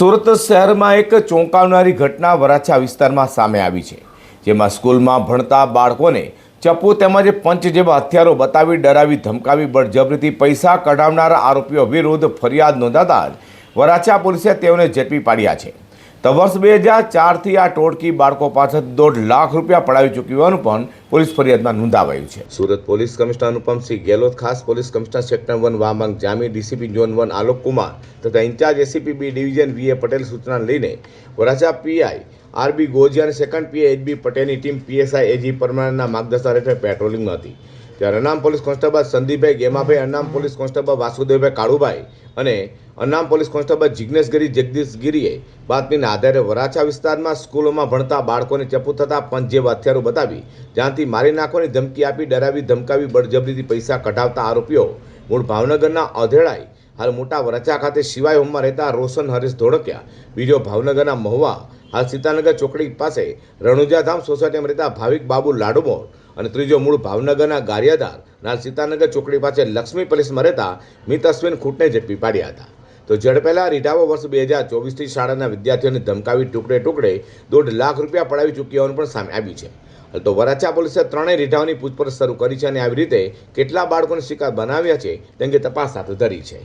સુરત શહેરમાં એક ચોંકાવનારી ઘટના વરાછા વિસ્તારમાં સામે આવી છે, જેમાં સ્કૂલમાં ભણતા બાળકોને ચપ્પુ તેમજ પંચ જેવા હથિયારો બતાવી ડરાવી ધમકાવી બળજબરીથી પૈસા કઢાવનારા આરોપીઓ વિરુદ્ધ ફરિયાદ નોંધાતા જ વરાછા પોલીસે તેઓને ઝડપી પાડ્યા છે. તો વર્ષ 2004થી આ ટોળકી બાળકો પાસેથી 1.5 લાખ રૂપિયા પડાવી ચૂકી હોવાનું પણ પોલીસ ફરિયાદમાં નોંધાવાયું છે. સુરત પોલીસ કમિશનર અનુપમસિંહ ગેહલોત, ખાસ પોલીસ કમિશનર સેક્ટર 1 વામાંગ જામી, ડીસીપી ઝોન 1 આલોક કુમાર તથા ઇન્ચાર્જ એસીપી બી ડિવિઝન વીએ પટેલ સૂચના લઈને વરાછા પીઆઈ આરબી ગોજી અને સેકન્ડ પીઆઈ એચબી પટેલની ટીમ પીએસઆઈ એજી પરમારના માર્ગદર્શન હેઠળ પેટ્રોલિંગમાં હતી. ત્યારે અનામ પોલીસ કોન્સ્ટેબલ સંદીપભાઈ ગેમાભાઈ, અનામ પોલીસ કોન્સ્ટેબલ વાસુદેવભાઈ કાળુભાઈ અને અનામ પોલીસ કોન્સ્ટેબલ જિજ્ઞેશગીરી જગદીશગીરીએ બાતમીના આધારે વરાછા વિસ્તારમાં સ્કૂલોમાં ભણતા બાળકોને ચપ્પુ તથા પંચ જેવા હથિયારો બતાવી જાનથી મારી નાખવાની ધમકી આપી ડરાવી ધમકાવી બળજબરીથી પૈસા કઢાવતા આરોપીઓ મૂળ ભાવનગરના અધેળાઈ, હાલ મોટા વરાછા ખાતે શિવાય હોમમાં રહેતા રોશન હરીશ ધોળકિયા, બીજો ભાવનગરના મહુવા, હાલ સીતાનગર ચોકડી પાસે રણુજાધામ સોસાયટીમાં રહેતા ભાવિક બાબુ લાડુમોર અને ત્રીજો મૂળ ભાવનગરના ગારિયાધાર, હાલ સીતાનગર ચોકડી પાસે લક્ષ્મી પેલેસમાં રહેતા મિત અશ્વિન ખૂટને ઝડપી પાડ્યા હતા. તો ઝડપેલા રીઢાઓ વર્ષ 2024થી શાળાના વિદ્યાર્થીઓને ધમકાવી ટુકડે ટુકડે 1.5 લાખ રૂપિયા પડાવી ચૂકી હોવાનું પણ સામે આવ્યું છે. તો વરાછા પોલીસે ત્રણેય રીઢાઓની પૂછપરછ શરૂ કરી છે અને આવી રીતે કેટલા બાળકોને શિકાર બનાવ્યા છે તે અંગે તપાસ હાથ ધરી છે.